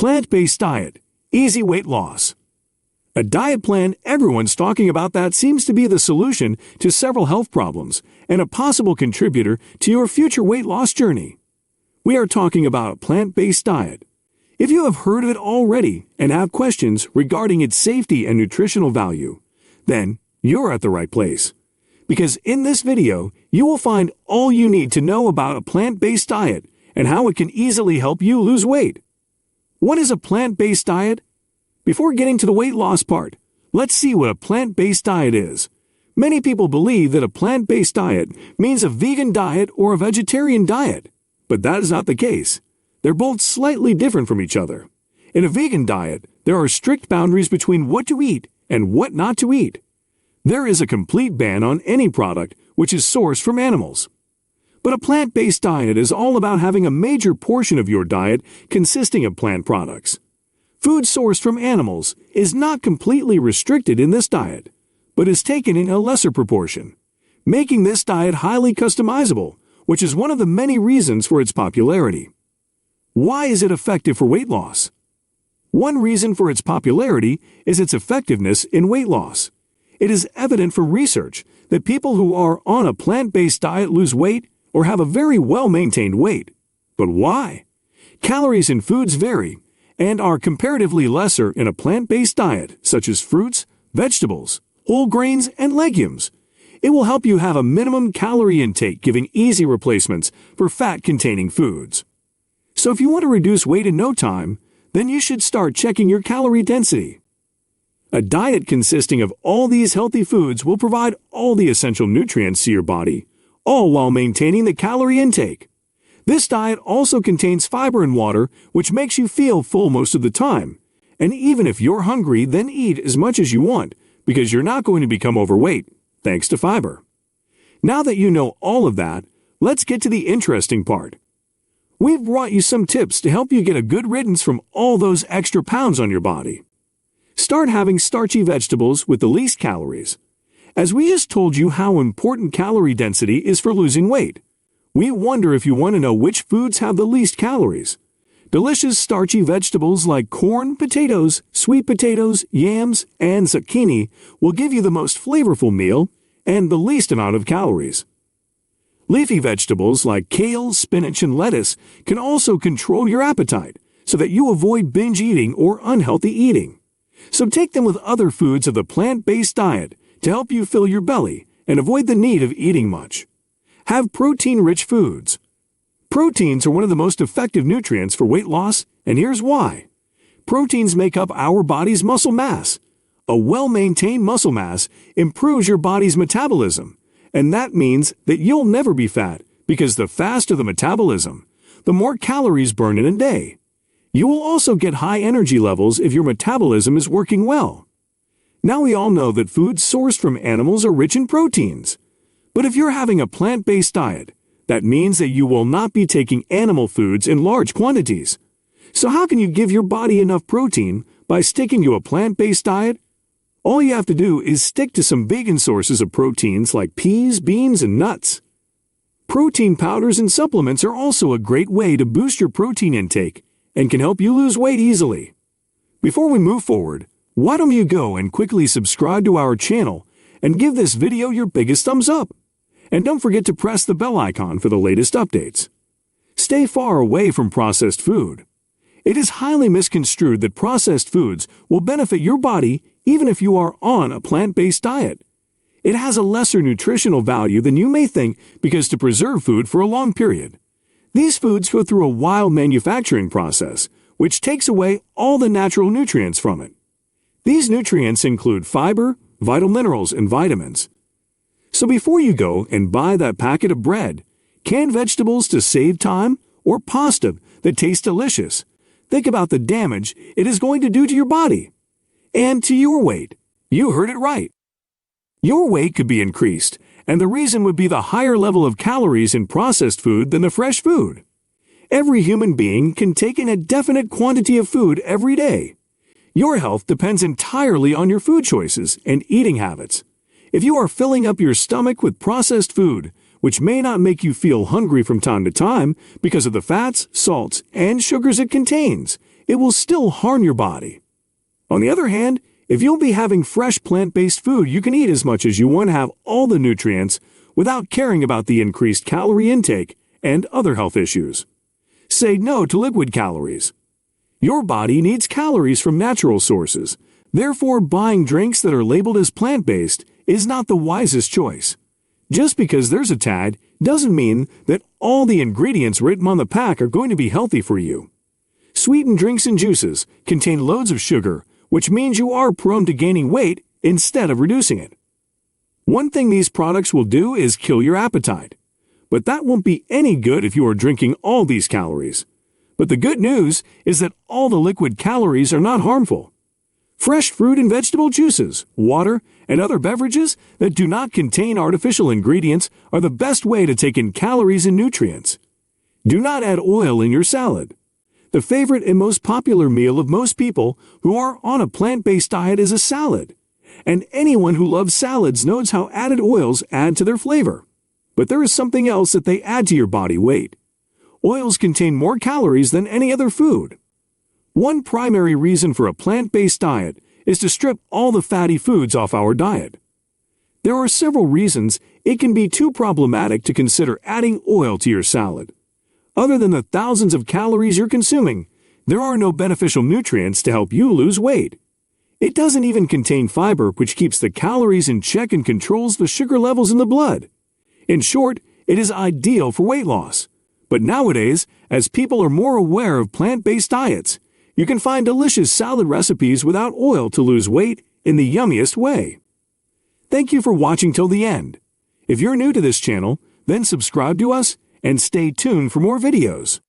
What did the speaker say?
Plant-based diet, easy weight loss. A diet plan everyone's talking about that seems to be the solution to several health problems and a possible contributor to your future weight loss journey. We are talking about a plant-based diet. If you have heard of it already and have questions regarding its safety and nutritional value, then you're at the right place. Because in this video, you will find all you need to know about a plant-based diet and how it can easily help you lose weight. What is a plant-based diet? Before getting to the weight loss part, let's see what a plant-based diet is. Many people believe that a plant-based diet means a vegan diet or a vegetarian diet, but that is not the case. They're both slightly different from each other. In a vegan diet, there are strict boundaries between what to eat and what not to eat. There is a complete ban on any product which is sourced from animals. But a plant-based diet is all about having a major portion of your diet consisting of plant products. Food sourced from animals is not completely restricted in this diet, but is taken in a lesser proportion, making this diet highly customizable, which is one of the many reasons for its popularity. Why is it effective for weight loss? One reason for its popularity is its effectiveness in weight loss. It is evident from research that people who are on a plant-based diet lose weight or have a very well-maintained weight. But why? Calories in foods vary and are comparatively lesser in a plant-based diet, such as fruits, vegetables, whole grains, and legumes. It will help you have a minimum calorie intake, giving easy replacements for fat-containing foods. So if you want to reduce weight in no time, then you should start checking your calorie density. A diet consisting of all these healthy foods will provide all the essential nutrients to your body, all while maintaining the calorie intake. This diet also contains fiber and water, which makes you feel full most of the time. And even if you're hungry, then eat as much as you want, because you're not going to become overweight, thanks to fiber. Now that you know all of that, let's get to the interesting part. We've brought you some tips to help you get a good riddance from all those extra pounds on your body. Start having starchy vegetables with the least calories. As we just told you how important calorie density is for losing weight, we wonder if you want to know which foods have the least calories. Delicious starchy vegetables like corn, potatoes, sweet potatoes, yams, and zucchini will give you the most flavorful meal and the least amount of calories. Leafy vegetables like kale, spinach, and lettuce can also control your appetite so that you avoid binge eating or unhealthy eating. So take them with other foods of the plant-based diet to help you fill your belly and avoid the need of eating much. Have protein-rich foods. Proteins are one of the most effective nutrients for weight loss, and here's why. Proteins make up our body's muscle mass. A well-maintained muscle mass improves your body's metabolism, and that means that you'll never be fat because the faster the metabolism, the more calories burned in a day. You will also get high energy levels if your metabolism is working well. Now we all know that foods sourced from animals are rich in proteins. But if you're having a plant-based diet, that means that you will not be taking animal foods in large quantities. So how can you give your body enough protein by sticking to a plant-based diet? All you have to do is stick to some vegan sources of proteins like peas, beans, and nuts. Protein powders and supplements are also a great way to boost your protein intake and can help you lose weight easily. Before we move forward, why don't you go and quickly subscribe to our channel and give this video your biggest thumbs up? And don't forget to press the bell icon for the latest updates. Stay far away from processed food. It is highly misconstrued that processed foods will benefit your body even if you are on a plant-based diet. It has a lesser nutritional value than you may think because to preserve food for a long period. These foods go through a wild manufacturing process, which takes away all the natural nutrients from it. These nutrients include fiber, vital minerals, and vitamins. So before you go and buy that packet of bread, canned vegetables to save time, or pasta that tastes delicious, think about the damage it is going to do to your body and to your weight. You heard it right. Your weight could be increased, and the reason would be the higher level of calories in processed food than the fresh food. Every human being can take in a definite quantity of food every day. Your health depends entirely on your food choices and eating habits. If you are filling up your stomach with processed food, which may not make you feel hungry from time to time because of the fats, salts, and sugars it contains, it will still harm your body. On the other hand, if you'll be having fresh plant-based food, you can eat as much as you want to have all the nutrients without caring about the increased calorie intake and other health issues. Say no to liquid calories. Your body needs calories from natural sources. Therefore, buying drinks that are labeled as plant-based is not the wisest choice. Just because there's a tag doesn't mean that all the ingredients written on the pack are going to be healthy for you. Sweetened drinks and juices contain loads of sugar, which means you are prone to gaining weight instead of reducing it. One thing these products will do is kill your appetite. But that won't be any good if you are drinking all these calories. But the good news is that all the liquid calories are not harmful. Fresh fruit and vegetable juices, water, and other beverages that do not contain artificial ingredients are the best way to take in calories and nutrients. Do not add oil in your salad. The favorite and most popular meal of most people who are on a plant-based diet is a salad. And anyone who loves salads knows how added oils add to their flavor. But there is something else that they add to your body weight. Oils contain more calories than any other food. One primary reason for a plant-based diet is to strip all the fatty foods off our diet. There are several reasons it can be too problematic to consider adding oil to your salad. Other than the thousands of calories you're consuming, there are no beneficial nutrients to help you lose weight. It doesn't even contain fiber, which keeps the calories in check and controls the sugar levels in the blood. In short, it is ideal for weight loss. But nowadays, as people are more aware of plant-based diets, you can find delicious salad recipes without oil to lose weight in the yummiest way. Thank you for watching till the end. If you're new to this channel, then subscribe to us and stay tuned for more videos.